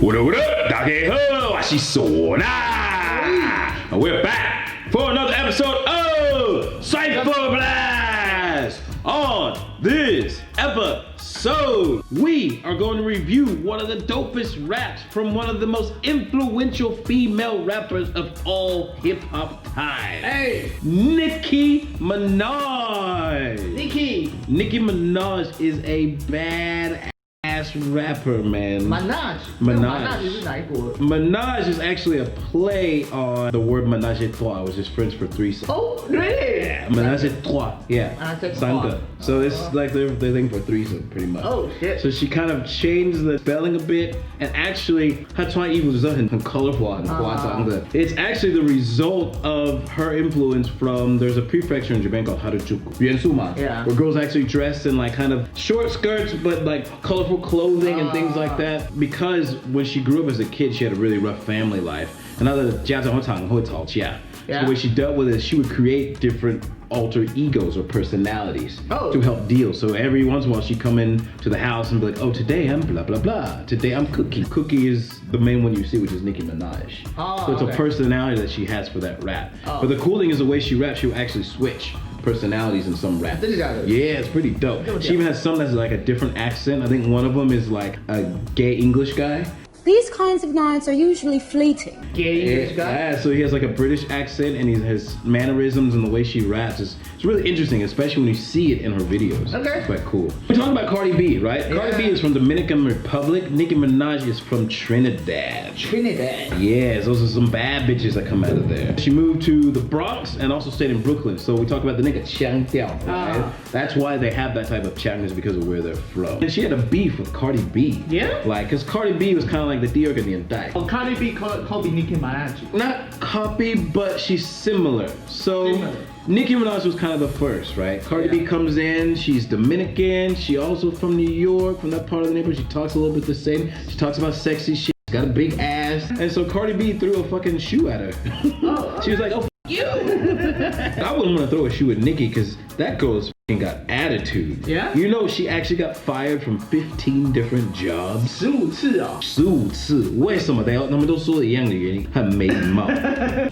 What up, what up? 大家好，我是唢呐。We're back for another episode of Cypher Blast. On this episode, we are going to review one of the dopest raps from one of the most influential female rappers of all hip-hop time. Hey! Nicki Minaj. Nicki Minaj is a badass rapper, man. Minaj 是哪一国？ Minaj is actually a play on the word ménage à trois, which is French for threesome. Oh, really? Yeah, ménage à trois. Yeah. Sanga. So it's like their thing for threesome, pretty much. Oh, shit. So she kind of changed the spelling a bit, and actually, 她穿衣服是很 colorful, 很夸张的. It's actually the result of her influence from, there's a prefecture in Japan called Harajuku, 元素嘛, yeah, where girls actually dressed in like kind of short skirts, but like colorful clothing and things like that. Because when she grew up as a kid, she had a really rough family life. And now that家长常会吵架, so the way she dealt with it, she would create different alter egos or personalities to help deal. So every once in a while she'd come in to the house and be like, oh, today I'm blah, blah, blah. Today I'm Cookie. Cookie is the main one you see, which is Nicki Minaj. So it's a personality that she has for that rap. But the cool thing is the way she raps, she'll actually switch personalities in some raps. Yeah, it's pretty dope. She even has some that's like a different accent. I think one of them is like a gay English guy. These kinds of nights are usually fleeting. Gay English guy? Yeah, so he has like a British accent and his mannerisms and the way she raps is really interesting, especially when you see it in her videos. Okay. It's quite cool. We're talking about Cardi B, right? Yeah. Cardi B is from Dominican Republic. Nicki Minaj is from Trinidad. Yeah, those are some bad bitches that come out of there. She moved to the Bronx and also stayed in Brooklyn. So we talk about the nigga Chiang Tiao, right? That's why they have that type of Chiang, is because of where they're from. And she had a beef with Cardi B. Yeah? Like, cause Cardi B was kind of like the Dior Caliente. Oh, Cardi B copy Nicki Minaj. Not copy, but she's similar. So Nicki Minaj was kind of the first, right? Cardi B comes in, she's Dominican, she also from New York, from that part of the neighborhood. She talks a little bit the same. She talks about sexy shit, she's got a big ass. And so Cardi B threw a fucking shoe at her. She was like, oh, you. I wouldn't want to throw a shoe at Nicki because that girl's got attitude. Yeah? You know she actually got fired from 15 different jobs. 15次啊！15次，为什么？他们都说的一样的原因，很没礼貌，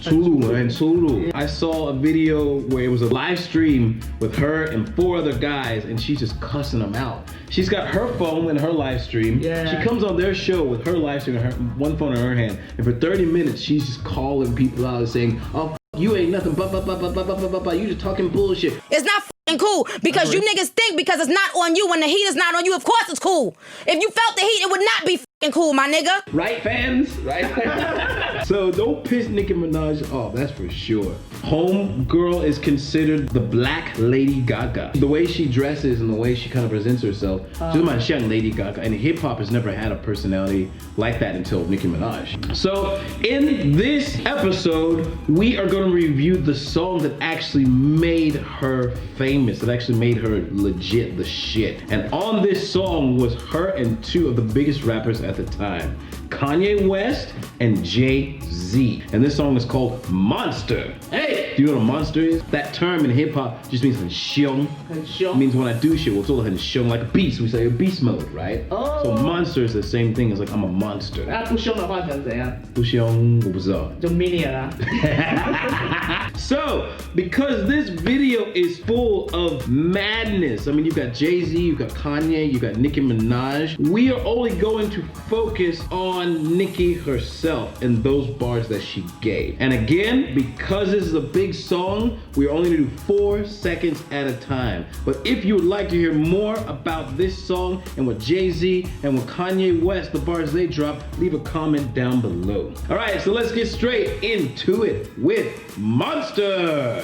粗鲁很粗鲁。I saw a video where it was a live stream with her and 4 other guys, and she's just cussing them out. She's got her phone in her live stream. Yeah. She comes on their show with her live stream, one phone in her hand, and for 30 minutes she's just calling people out and saying, "Oh, you ain't nothing, you just talking bullshit." It's not cool because you niggas think because it's not on you when the heat is not on you, of course it's cool. If you felt the heat, it would not be cool, my nigga. Right, fans? Right? So don't piss Nicki Minaj off, that's for sure. Homegirl is considered the black Lady Gaga. The way she dresses and the way she kind of presents herself, she's my young Lady Gaga. And hip-hop has never had a personality like that until Nicki Minaj. So in this episode, we are going to review the song that actually made her famous, that actually made her legit the shit. And on this song was her and 2 of the biggest rappers at the time, Kanye West and Jay-Z. And this song is called Monster. Hey! Do you know what a monster is? That term in hip-hop just means 很凶. It means when I do shit, 我做得很凶, like a beast. We say a beast mode, right? So monster is the same thing as like I'm a monster. 那不凶的话成怎样？不凶，我不知道。就 minion 啊。So, because this video is full of madness, I mean, you've got Jay-Z, you've got Kanye, you've got Nicki Minaj, we are only going to focus on Nicki herself and those bars that she gave. And again, because this is a big song, we're only gonna do 4 seconds at a time. But if you would like to hear more about this song and what Jay-Z and what Kanye West, the bars they drop, leave a comment down below. All right, so let's get straight into it with Monster.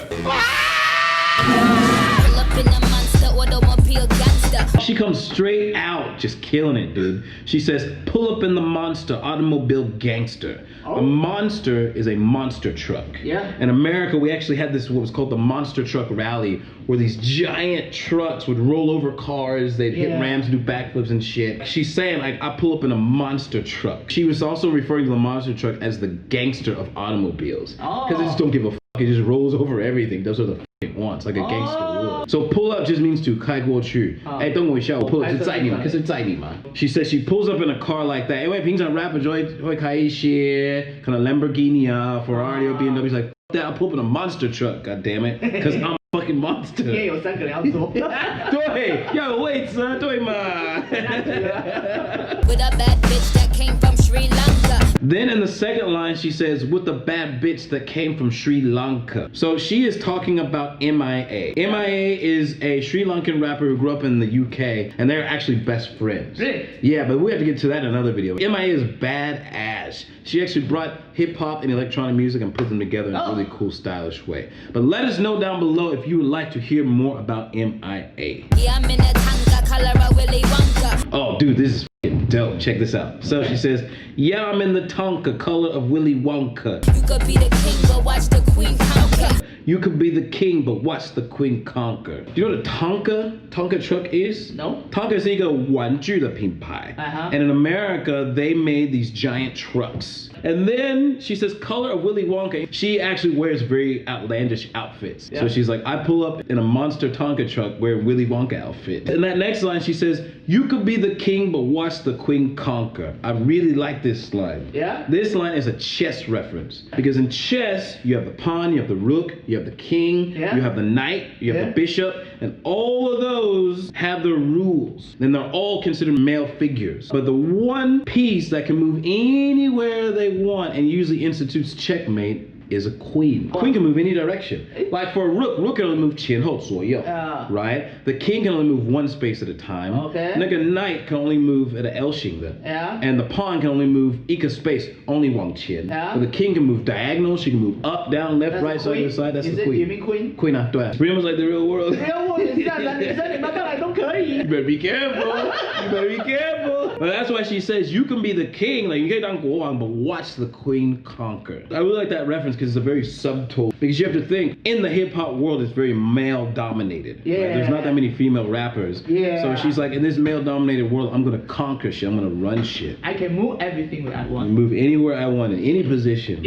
She comes straight out, just killing it, dude. She says, pull up in the monster, automobile gangster. A monster is a monster truck. Yeah. In America, we actually had this, what was called the monster truck rally, where these giant trucks would roll over cars, they'd hit ramps, do backflips and shit. She's saying, like, I pull up in a monster truck. She was also referring to the monster truck as the gangster of automobiles. Because they just don't give a fuck He just rolls over everything, does what the f it wants, like a gangster would. So pull up just means to 开过去。哎，等我一下，我 pull up 是载你嘛，可是载你嘛。She says she pulls up in a car like that，因为平常 rapper 就会开一些可能 Lamborghini 啊、Ferrari 或 BMW， like that I pull up in a monster truck, god damn it, because I'm a fucking monster. 因为有3个人要坐。对，要有位置啊，对嘛。With a bad bitch that came from Sri Lanka. Then in the second line, she says, with the bad bitch that came from Sri Lanka. So she is talking about MIA. MIA is a Sri Lankan rapper who grew up in the UK, and they're actually best friends. Really? Yeah, but we have to get to that in another video. MIA is badass. She actually brought hip hop and electronic music and put them together in a really cool, stylish way. But let us know down below if you would like to hear more about MIA. Yeah, I'm in a tanga, color of Willy Wonka. Oh, dude, this is dope. Check this out. So she says, yeah, I'm in the Tonka, color of Willy Wonka. You could be the king, but watch the queen conquer. You could be the king, but watch the queen conquer. Do you know what a Tonka truck is? No. Tonka is 一个玩具的品牌. And in America, they made these giant trucks. And then she says, color of Willy Wonka. She actually wears very outlandish outfits. Yeah. So she's like, I pull up in a monster Tonka truck wearing Willy Wonka outfit. In that next line, she says, you could be the king, but watch the queen conquer. I really like this line. Yeah? This line is a chess reference. Because in chess, you have the pawn, you have the rook, you have the king, you have the knight, you have the bishop, and all of those have their rules. And they're all considered male figures. But the one piece that can move anywhere they want and usually institutes checkmate is a queen. Queen can move any direction. Like for a rook can only move 前后左右, right? The king can only move one space at a time. Okay. Like a knight can only move at an L 型的. Yeah. And the pawn can only move 一个 space, only 往前. Yeah. But the king can move diagonal, she can move up, down, left, That's right, side to side. That's is the it, queen. You mean queen? Queen 啊，对啊. It's pretty much like the real world. 没有我也是啊，男女生你们看来都可以。 You better be careful. You better be careful. But that's why she says you can be the king, like you can当国王, but watch the queen conquer. I really like that reference because it's a very subtle. Because you have to think in the hip hop world, it's very male dominated. Yeah. Right? There's not that many female rappers. Yeah. So she's like, in this male dominated world, I'm gonna conquer shit. I'm gonna run shit. I can move everything that I want. Move anywhere I want in any position.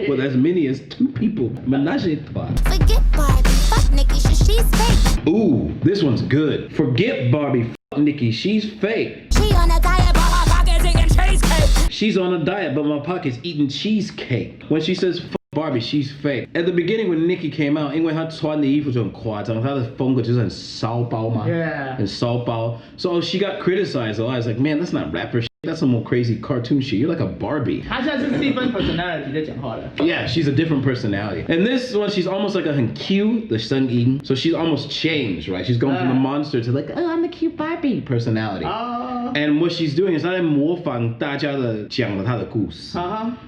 With as many as 2 people. Menage a trois. Forget Barbie, fuck Nicki, she's fake. Ooh, this one's good. Forget Barbie, fuck Nicki, she's fake. She on a diet, but my pocket's eating cheesecake. She's on a diet, but my pocket's eating cheesecake. When she says fuck Barbie, she's fake. At the beginning when Nicki came out, 因为她穿的衣服就很夸张，她的风格就是很骚包嘛， Yeah. 很骚包. So she got criticized a lot. I was like, man, that's not rapper shit. That's some more crazy cartoon shit. You're like a Barbie. 他现在是 different personality 在讲话的。 Yeah, she's a different personality. And this one, she's almost like a 很 cute, the 声音. So she's almost changed, right? She's going from the monster to like, oh, I'm a cute Barbie personality. And what she's doing is 她在模仿大家的讲了她的故事.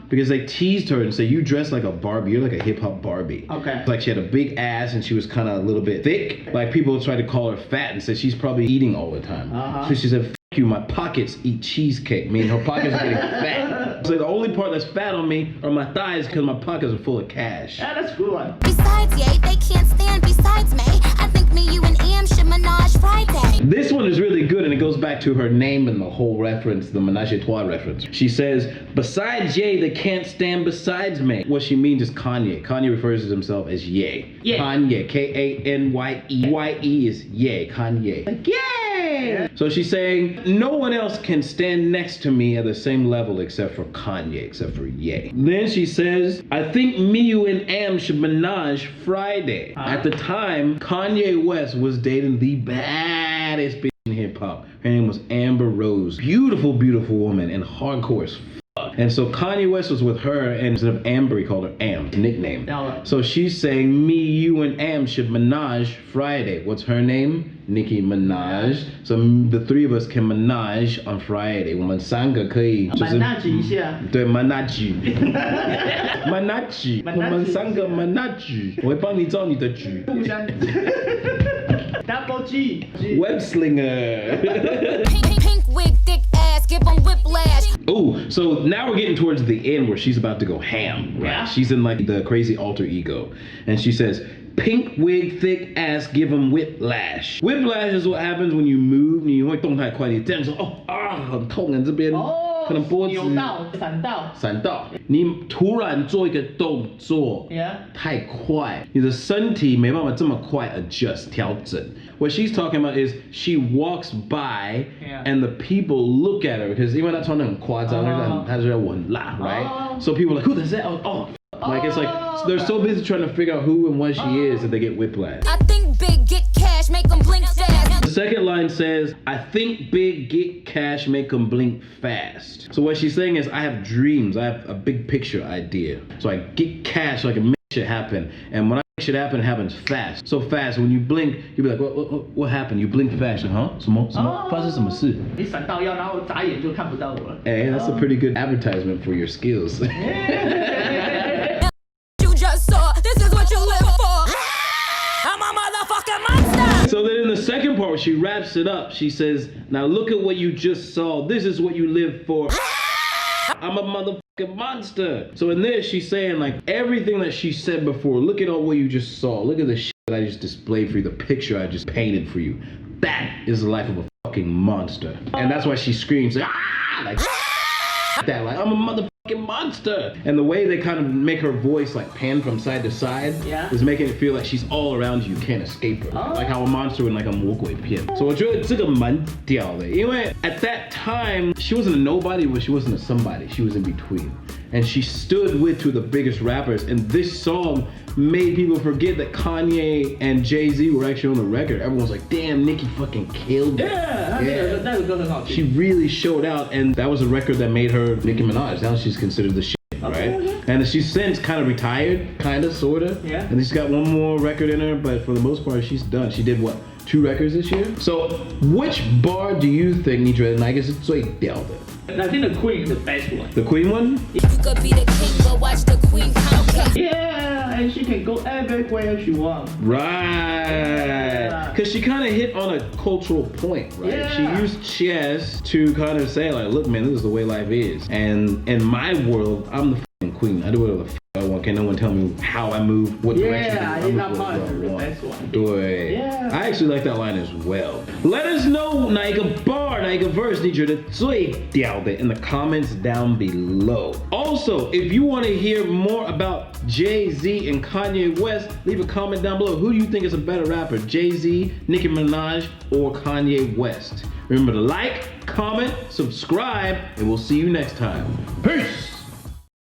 Because they teased her and said, you dress like a Barbie. You're like a hip hop Barbie. Okay. Like she had a big ass and she was kind of a little bit thick. Like people tried to call her fat and said she's probably eating all the time. So she said, you, my pockets eat cheesecake. Meaning her pockets are getting fat. So the only part that's fat on me are my thighs because my pockets are full of cash. Yeah, that's a good one. Besides, yay, they can't stand besides me. I think me, you, and Em should menage Friday. This one is really good and it goes back to her name and the whole reference, the Menage a Trois reference. She says, besides Ye, they can't stand besides me. What she means is Kanye. Kanye refers to himself as Ye. Yeah. Kanye, K-A-N-Y-E. Y-E is Ye, Kanye. Like, yay! So she's saying, no one else can stand next to me at the same level except for Kanye, except for Ye. Then she says, I think me, you, and Am should menage Friday. At the time, Kanye West was dating the baddest bitch in hip hop. Her name was Amber Rose. Beautiful, beautiful woman and hardcore as fuck. And so Kanye West was with her, and instead of Amber, he called her Am, nickname. So she's saying, me, you, and Am should menage Friday. What's her name? Nicki Minaj. So the 3 of us can menage on Friday. 我们3个可以就是menage一下。对 menage menage 我们3个 menage 我会帮你找你的局。互相 double G Web slinger. Pink wig, thick ass, give them whiplash. Oh, so now we're getting towards the end where she's about to go ham, right? Yeah. She's in like the crazy alter ego. And she says, Pink wig, thick ass, give him whiplash. Whiplash is what happens when you move. 你会动太快，你这样说很痛啊，这边可能脖子扭到、闪到。你突然做一个动作 Yeah. 太快，你的身体没办法这么快 adjust 调整。What she's talking about is she walks by Yeah. and the people look at her because 因为她穿得很夸张，她觉得我很辣 right? So people are like, who does that? Like it's like they're so busy trying to figure out who and what she is that they get whiplash. I think big, get cash, make them blink fast. The second line says, I think big, get cash, make them blink fast. So what she's saying is, I have dreams. I have a big picture idea. So I get cash so I can make shit happen. And when I make shit happen, it happens fast. So fast, when you blink, you'll be like, what happened? You blink fast. Huh? 什么？发生什么事？你闪到腰，然后眨眼就看不到我了。Hey, that's a pretty good advertisement for your skills. You just saw, this is what you live for. I'm a motherfucking monster. So then in the second part, she wraps it up. She says, now look at what you just saw. This is what you live for. I'm a motherfucking monster. So in this, she's saying like everything that she said before. Look at all what you just saw. Look at the shit that I just displayed for you. The picture I just painted for you. That is the life of a fucking monster. And that's why she screams like that. Like I'm a motherfucking monster. And the way they kind of make her voice like pan from side to side is making it feel like she's all around you. You can't escape her. Like how a monster in like a 魔鬼片. So 我觉得这个蛮屌的，因为 at that time she wasn't a nobody, but she wasn't a somebody. She was in between. And she stood with two of the biggest rappers. And this song made people forget that Kanye and Jay-Z were actually on the record. Everyone's like, damn, Nicki fucking killed it. Yeah, 那个歌很好听。 She really showed out, and that was a record that made her Nicki Minaj. Now she's considered the shit, right? And she's since kind of retired, kind of, sort of. Yeah. And she's got one more record in her, but for the most part, she's done. She did what? 2 records this year? So, which bar do you think 你觉得哪一个是最屌的？ I think the Queen is the best one. The Queen one? You could be the king, but watch the queen count. Yeah, and she can go everywhere she wants. Right. Because she kind of hit on a cultural point, right? Yeah. She used chess to kind of say, like, look, man, this is the way life is. And in my world, I'm the f***ing queen. I do whatever the f*** I want. Can't no one tell me how I move, what direction I Yeah, move, that part is the want. best one. 对. Yeah. I actually like that line as well. Let us know 哪一个 bar, 哪一个 verse 你觉得最屌的 in the comments down below. Also, if you want to hear more about Jay-Z and Kanye West, leave a comment down below. Who do you think is a better rapper, Jay-Z, Nicki Minaj, or Kanye West? Remember to like, comment, subscribe, and we'll see you next time. Peace!